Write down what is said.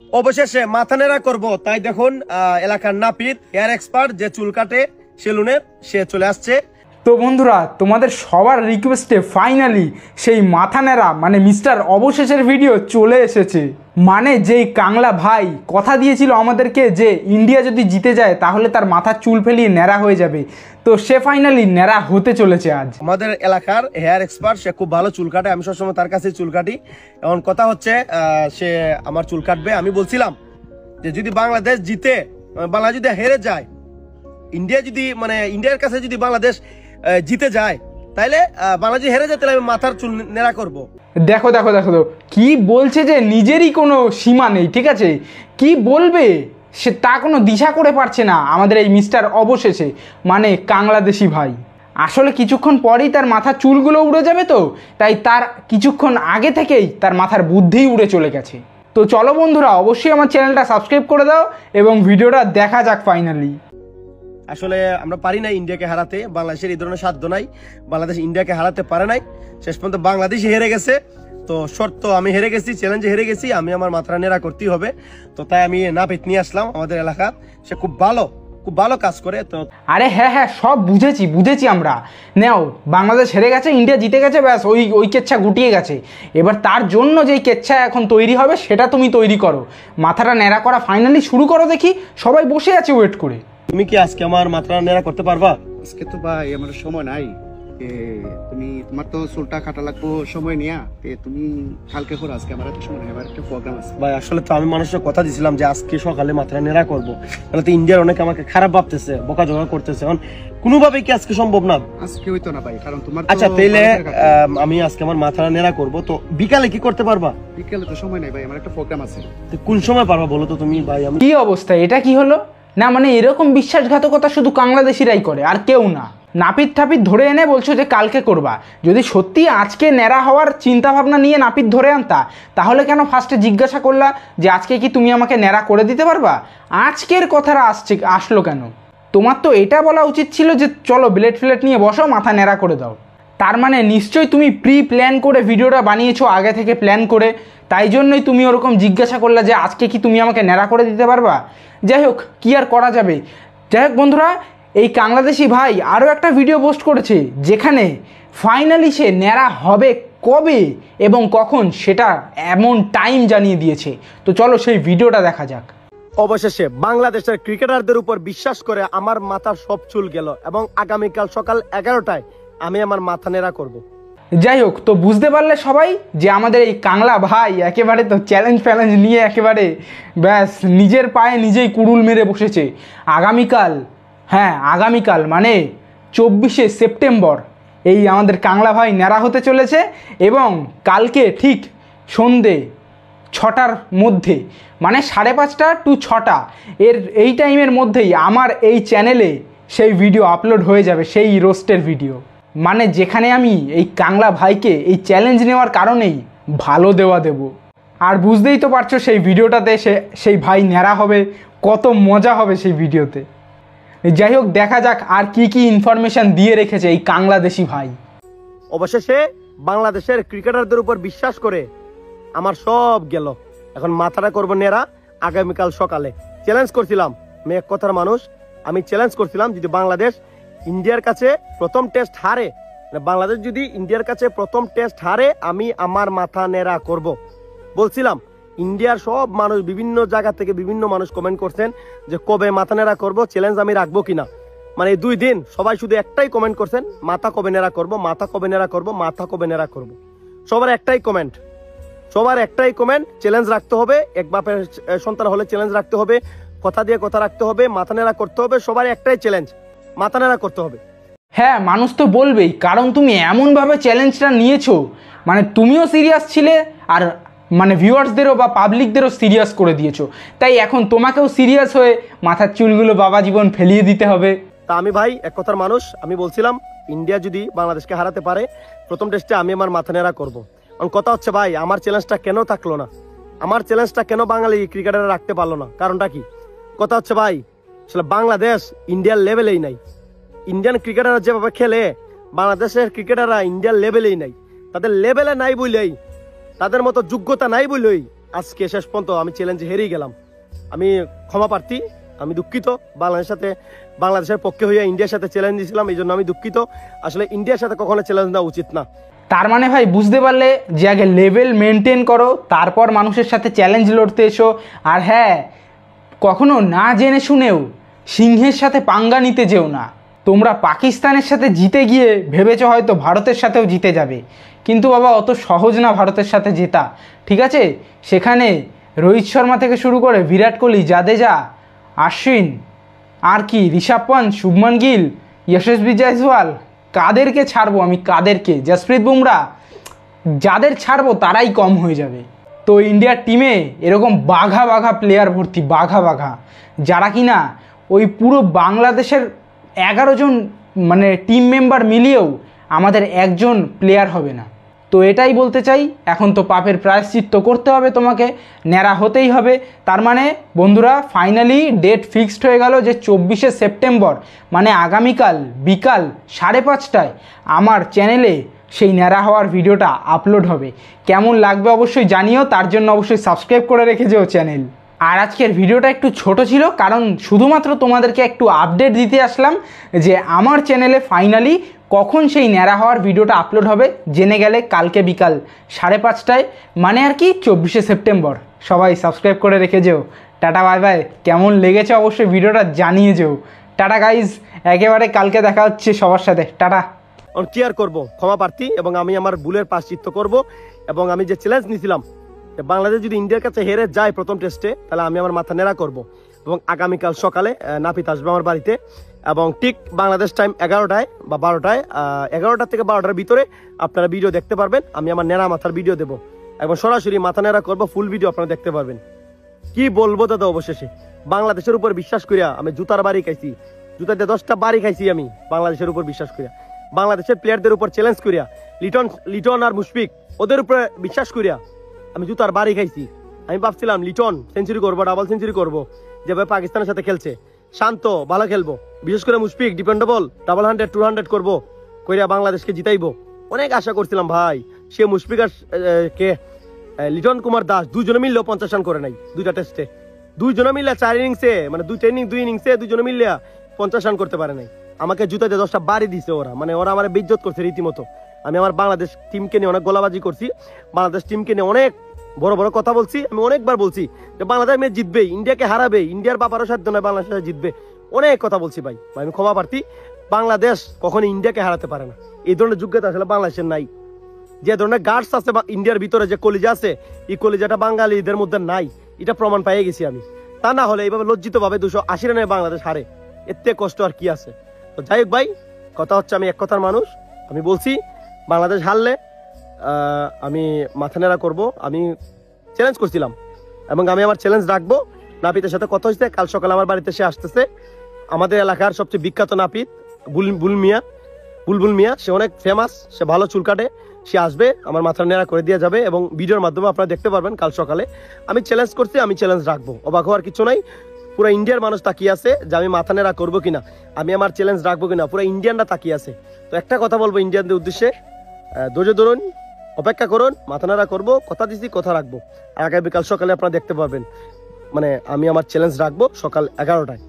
অবশেষে মাথা নেড়া করবো, তাই দেখুন এলাকার নাপিত হেয়ার এক্সপার্ট যে চুল কাটে সেলুনের, সে চলে আসছে। তো বন্ধুরা, তোমাদের সবার রিকোয়েস্টে ফাইনালি সেই মাথা নেড়া মানে মিস্টার অবশেষের ভিডিও চলে এসেছে। মানে যেই কাংলা ভাই কথা দিয়েছিল আমাদেরকে যে ইন্ডিয়া যদি জিতে যায় তাহলে তার মাথার চুল ফেলিয়ে ন্যাড়া হয়ে যাবে, তো সে ফাইনালি ন্যাড়া হতে চলেছে আজ। আমাদের এলাকার হেয়ার এক্সপার্ট, সে খুব ভালো চুল কাটে, আমি সবসময় তার কাছে চুল কাটি। এখন কথা হচ্ছে সে আমার চুল কাটবে। আমি বলছিলাম যে যদি বাংলাদেশ জিতে, বাংলাদেশ যদি হেরে যায়, ইন্ডিয়ার কাছে যদি বাংলাদেশ জিতে যায়, তাইলে বাংলাদেশ হেরে যায়, তাহলে আমি মাথার চুল নেড়া করব। দেখো দেখো দেখো তো কি বলছে, যে নিজেরই কোনো সীমা নেই, ঠিক আছে, কি বলবে সে তা কোনো দিশা করে পারছে না আমাদের এই মিস্টার অবশেষে মানে বাংলাদেশি ভাই। আসলে কিছুক্ষণ পরেই তার মাথার চুলগুলো উড়ে যাবে, তো তাই তার কিছুক্ষণ আগে থেকেই তার মাথার বুদ্ধিই উড়ে চলে গেছে। তো চলো বন্ধুরা, অবশ্যই আমার চ্যানেলটা সাবস্ক্রাইব করে দাও এবং ভিডিওটা দেখা যাক ফাইনালি। আসলে আমরা পারি না ইন্ডিয়াকে হারাতে, বাংলাদেশের এই ধরনের সাধ্য নাই, বাংলাদেশ ইন্ডিয়াকে হারাতে পারে নাই, শেষ পর্যন্ত বাংলাদেশ হেরে গেছে। তো শর্ত, আমি হেরে গেছি, চ্যালেঞ্জে হেরে গেছি, আমি আমার মাথা নেড়া করতেই হবে। তো তাই আমি নাপিত নিয়ে আসলাম আমাদের এলাকা, সে খুব ভালো কাজ করে। তো আরে হ্যাঁ হ্যাঁ, সব বুঝেছি আমরা। নেও, বাংলাদেশ হেরে গেছে, ইন্ডিয়া জিতে গেছে, ব্যাস ওই কেচ্ছা গুটিয়ে গেছে। এবার তার জন্য যেই কেচ্ছা এখন তৈরি হবে সেটা তুমি তৈরি করো, মাথাটা ন্যাড়া করা ফাইনালি শুরু করো, দেখি সবাই বসে আছে ওয়েট করে। তুমি কি আজকে আমার মাথা নেড়া করতে পারবা? আজকে তো ভাই আমার সময় নাই, তুমি তোমার তো চুলটা কাটা লাগবো সময় নিয়া, তুমি কালকে করো, আজকে আমার সময় নেই, আমার একটা প্রোগ্রাম আছে। ভাই আসলে তো আমি মানুষের কথা দিছিলাম যে আজকে সকালে মাথা নেড়া করবো, তাহলে তো ইন্ডিয়ার অনেকে আমাকে খারাপ ভাবতেছে, বকাঝকা করতেছে, এখন কোনোভাবেই কি আজকে সম্ভব না? আজকে হইতো না ভাই, কারণ তোমার আচ্ছা তাইলে আমি আজকে আমার মাথা নেড়া করবো, তো বিকালে কি করতে পারবা? বিকেলে তো সময় নাই ভাই, আমার একটা প্রোগ্রাম আছে। কোন সময় পারবা বলো তো তুমি? ভাই আমি কি অবস্থা, এটা কি হলো না, মানে এরকম বিশ্বাসঘাতকতা শুধু বাংলাদেশিরাই করে আর কেউ না। নাপিত ঠাপিত ধরে এনে বলছো যে কালকে করবা, যদি সত্যি আজকে ন্যাড়া হওয়ার চিন্তা ভাবনা নিয়ে নাপিত ধরে আনতা, তাহলে কেন ফার্স্টে জিজ্ঞাসা করলা যে আজকে কি তুমি আমাকে ন্যাড়া করে দিতে পারবা? আজকের কথাটা আসলো কেন? তোমার তো এটা বলা উচিত ছিল যে চলো ব্লেড ফ্লেট নিয়ে বসো, মাথা ন্যাড়া করে দাও। তার মানে নিশ্চয়ই তুমি প্ল্যান করে ভিডিওটা বানিয়েছো, আগে থেকে প্ল্যান করে, তাই জন্যই তুমি ওরকম জিজ্ঞাসা করলা যে আজকে কি তুমি আমাকে ন্যাড়া করে দিতে পারবা। যাই হোক, কি আর করা যাবে। যাই হোক বন্ধুরা, এই বাংলাদেশি ভাই আরও একটা ভিডিও পোস্ট করেছে যেখানে ফাইনালি সে ন্যাড়া হবে কবে এবং কখন সেটা এমন টাইম জানিয়ে দিয়েছে। তো চলো সেই ভিডিওটা দেখা যাক। অবশেষে বাংলাদেশের ক্রিকেটারদের উপর বিশ্বাস করে আমার মাথার সব চুল গেল, এবং আগামীকাল সকাল 11টায় আমি আমার মাথা নেড়া করব। যাই হোক, তো বুঝতে পারলে সবাই যে আমাদের এই কাংলা ভাই একেবারে তো চ্যালেঞ্জ নিয়ে একেবারে ব্যাস নিজের পায়ে নিজেই কুড়ুল মেরে বসেছে। আগামীকাল মানে 24শে সেপ্টেম্বর এই আমাদের কাংলা ভাই ন্যাড়া হতে চলেছে, এবং কালকে ঠিক সন্ধে 6টার মধ্যে মানে 5:30 টু 6টা এই টাইমের মধ্যেই আমার এই চ্যানেলে সেই ভিডিও আপলোড হয়ে যাবে, সেই রোস্টের ভিডিও, মানে যেখানে আমি এই কাংলা ভাইকে এই চ্যালেঞ্জ নেওয়ার কারণেই ভালো দেওয়া দেব। আর বুঝতেই তো পারছো সেই ভিডিওটাতে সেই ভাই ন্যাড়া হবে, কত মজা হবে সেই ভিডিওতে। যাই হোক, দেখা যাক আর কি ইনফরমেশন দিয়ে রেখেছে এই বাংলাদেশি ভাই। অবশেষে বাংলাদেশের ক্রিকেটারদের উপর বিশ্বাস করে আমার সব গেল, এখন মাথাটা করবো নেড়া আগামীকাল সকালে। চ্যালেঞ্জ করছিলাম, আমি এক কথার মানুষ, আমি চ্যালেঞ্জ করছিলাম যদি বাংলাদেশ ইন্ডিয়ার কাছে প্রথম টেস্ট হারে, বাংলাদেশ যদি ইন্ডিয়ার কাছে প্রথম টেস্ট হারে, আমি আমার মাথা নেড়া করব বলছিলাম। ইন্ডিয়ার সব মানুষ, বিভিন্ন জায়গা থেকে বিভিন্ন মানুষ কমেন্ট করছেন যে কবে মাথা নেড়া করবো, চ্যালেঞ্জ আমি রাখবো কিনা। মানে এই 2 দিন সবাই শুধু একটাই কমেন্ট করছেন, মাথা কবে নেড়া করবো, মাথা কবে নেড়া করবো, মাথা কবে নেড়া করবো। সবার একটাই কমেন্ট, চ্যালেঞ্জ রাখতে হবে। এক বাপের সন্তান হলে চ্যালেঞ্জ রাখতে হবে, কথা দিয়ে কথা রাখতে হবে, মাথা নেড়া করতে হবে। সবার একটাই চ্যালেঞ্জ, মাথা নেড়া করতে হবে। হ্যাঁ, মানুষ তো বলবেই, কারণ তুমি এমনভাবে চ্যালেঞ্জটা নিয়েছো, মানে তুমিও সিরিয়াস ছিলে আর মানে ভিউয়ার্সদেরও বা পাবলিকদেরও সিরিয়াস করে দিয়েছো, তাই এখন তোমাকেও সিরিয়াস হয়ে মাথার চুলগুলো বাবা জীবন ফেলিয়ে দিতে হবে। তা আমি ভাই এক কথার মানুষ, আমি বলছিলাম ইন্ডিয়া যদি বাংলাদেশকে হারাতে পারে প্রথম টেস্টে, আমি আমার মাথা নেড়া করবো। কারণ কথা হচ্ছে ভাই, আমার চ্যালেঞ্জটা কেন থাকলো না, আমার চ্যালেঞ্জটা কেন বাঙালি ক্রিকেটাররা রাখতে পারলো না, কারণটা কি? কথা হচ্ছে ভাই, আসলে বাংলাদেশ ইন্ডিয়ার লেভেলেই নাই। ইন্ডিয়ান ক্রিকেটাররা যেভাবে খেলে, বাংলাদেশের ক্রিকেটাররা ইন্ডিয়ার লেভেলেই নাই। তাদের লেভেলে নাই বলেই, তাদের মতো যোগ্যতা নাই বলেই আজকে শেষ পর্যন্ত আমি চ্যালেঞ্জে হেরেই গেলাম। আমি ক্ষমা প্রার্থী, আমি দুঃখিত। বাংলাদেশের পক্ষে হইয়া ইন্ডিয়ার সাথে চ্যালেঞ্জ দিয়েছিলাম, এই জন্য আমি দুঃখিত। আসলে ইন্ডিয়ার সাথে কখনো চ্যালেঞ্জ নেওয়া উচিত না। তার মানে ভাই বুঝতে পারলে যে আগে লেভেল মেনটেন করো, তারপর মানুষের সাথে চ্যালেঞ্জ লড়তে এসো। আর হ্যাঁ, কখনো না জেনে শুনেও সিংহের সাথে পাঙ্গা নিতে যেও না। তোমরা পাকিস্তানের সাথে জিতে গিয়ে ভেবেছো হয়তো ভারতের সাথেও জিতে যাবে, কিন্তু বাবা অত সহজ না ভারতের সাথে জেতা, ঠিক আছে? সেখানে রোহিত শর্মা থেকে শুরু করে বিরাট কোহলি, জাদেজা, আশ্বিন, আর কি ঋষভ পন্থ, শুভমান গিল, যশস্বী জয়সওয়াল, কাদেরকে ছাড়বো আমি, কাদেরকে, জসপ্রীত বুমরা, যাদের ছাড়বো তারাই কম হয়ে যাবে। তো ইন্ডিয়ার টিমে এরকম বাঘা বাঘা প্লেয়ার ভর্তি, বাঘা বাঘা, যারা কিনা ওই পুরো বাংলাদেশের 11 জন মানে টিম মেম্বার মিলিয়েও আমাদের একজন প্লেয়ার হবে না। তো এটাই বলতে চাই, এখন তো পাপের প্রায়শ্চিত্ত করতে হবে, তোমাকে ন্যাড়া হতেই হবে। তার মানে বন্ধুরা, ফাইনালি ডেট ফিক্সড হয়ে গেল যে 24শে সেপ্টেম্বর মানে আগামীকাল বিকাল 5:30টায় আমার চ্যানেলে সেই ন্যাড়া হওয়ার ভিডিওটা আপলোড হবে। কেমন লাগবে অবশ্যই জানিও, তার জন্য অবশ্যই সাবস্ক্রাইব করে রেখে যেও চ্যানেল। আর আজকের ভিডিওটা একটু ছোট ছিল, কারণ শুধুমাত্র তোমাদেরকে একটু আপডেট দিতে আসলাম যে আমার চ্যানেলে ফাইনালি কখন সেই ন্যাড়া হওয়ার ভিডিওটা আপলোড হবে জেনে গেলে কালকে বিকাল 5:30টায়, মানে আর কি 24শে সেপ্টেম্বর। সবাই সাবস্ক্রাইব করে রেখে যেও। Tata, bye bye. কেমন লেগেছে অবশ্যই ভিডিওটা জানিয়ে যেও। টাটা গাইজ, একেবারে কালকে দেখা হচ্ছে সবার সাথে। টাটা। কেয়ার করব, ক্ষমা প্রার্থী, এবং আমি আমার ভুলের প্রায়শ্চিত্ত করব। এবং আমি যে চ্যালেঞ্জ নিয়েছিলাম যে বাংলাদেশ যদি ইন্ডিয়ার কাছে হেরে যায় প্রথম টেস্টে, তাহলে আমি আমার মাথা নেড়া করব। এবং আগামীকাল সকালে নাপিত আসবে আমার বাড়িতে, এবং ঠিক বাংলাদেশ টাইম 11টায় বা 12টায়, 11টা থেকে 12টার ভিতরে আপনারা ভিডিও দেখতে পারবেন। আমি আমার নেড়া মাথার ভিডিও দেবো এবং সরাসরি মাথা নেড়া করবো, ফুল ভিডিও আপনারা দেখতে পারবেন। কি বলবো দাদা, অবশেষে বাংলাদেশের উপর বিশ্বাস করিয়া আমি জুতার বাড়ি খাইছি, জুতাতে 10টা বাড়ি খাইছি আমি বাংলাদেশের উপর বিশ্বাস করিয়া, বাংলাদেশের প্লেয়ারদের উপর চ্যালেঞ্জ করিয়া, লিটন আর মুশফিক ওদের উপরে বিশ্বাস করিয়া আমি জুতার বাড়ি খাইছি। আমি ভাবছিলাম লিটন সেঞ্চুরি করবো, ডাবল সেঞ্চুরি করবো, যেভাবে পাকিস্তানের সাথে খেলছে, শান্ত ভালো খেলবো, বিশেষ করে মুশফিক ডিপেন্ডেবল, 100, 200 করবো, কইরা বাংলাদেশকে জিতাইবো। অনেক আশা করছিলাম ভাই। সে মুশফিক আর কে লিটন কুমার দাস দুজনে মিললেও 50 রান করে নাই 2টা টেস্টে। দুইজনে মিললে 4 ইনিংসে, মানে 2 ইনিংসে দুজনে মিললে 50 রান করতে পারে নাই। আমাকে জুতাতে 10টা বাড়ি দিছে ওরা, মানে ওরা আমার বেইজ্জত করছে রীতিমতো। আমি আমার বাংলাদেশ টিমকে নিয়ে অনেক গোলাবাজি করছি, বাংলাদেশ টিমকে নিয়ে অনেক বড় বড় কথা বলছি। আমি অনেকবার বলছি যে বাংলাদেশ ম্যাচ জিতবে, ইন্ডিয়াকে হারাবে, ইন্ডিয়ার বাপারও সাধ্য নয় বাংলাদেশ জিতবে, অনেক কথা বলছি ভাই। আমি ক্ষমা প্রার্থী। বাংলাদেশ কখনো ইন্ডিয়াকে হারাতে পারে না, এই ধরনের যোগ্যতা আসলে বাংলাদেশের নাই। যে ধরনের গার্ডস আছে ইন্ডিয়ার ভিতরে, যে কলিজা আছে, এই কলিজাটা বাঙালিদের মধ্যে নাই, এটা প্রমাণ পাইয়ে গেছি আমি। তা না হলে এইভাবে লজ্জিত ভাবে 280 রানে বাংলাদেশ হারে, এতে কষ্ট আর কি আছে। তো যাই হোক ভাই, কথা হচ্ছে আমি এক কথার মানুষ। আমি বলছি বাংলাদেশ হারলে আমি মাথা নেড়া করবো। আমি চ্যালেঞ্জ করছিলাম এবং আমি আমার চ্যালেঞ্জ রাখবো। নাপিতের সাথে কথা হয়েছে, কাল সকালে আমার বাড়িতে সে আসতেছে। আমাদের এলাকার সবচেয়ে বিখ্যাত নাপিত বুলবুল মিয়া, সে অনেক ফেমাস, সে ভালো চুল কাটে। সে আসবে, আমার মাথা নেড়া করে দিয়ে যাবে এবং ভিডিওর মাধ্যমে আপনারা দেখতে পারবেন কাল সকালে। আমি চ্যালেঞ্জ করছি, আমি চ্যালেঞ্জ রাখবো। অবাক হওয়ার কিছু নাই। পুরো ইন্ডিয়ার মানুষ তাকিয়ে আছে যে আমি মাথা নেড়া করবো কিনা, আমি আমার চ্যালেঞ্জ রাখবো কিনা, পুরো ইন্ডিয়ানরা তাকিয়ে আছে। তো একটা কথা বলবো ইন্ডিয়ানদের উদ্দেশ্যে, ধৈর্য ধরুন, অপেক্ষা করুন, মাথা নেড়া করবো, কথা দিচ্ছি, কথা রাখবো। আগামীকাল সকালে আপনারা দেখতে পারবেন, মানে আমি আমার চ্যালেঞ্জ রাখবো সকাল 11টায়।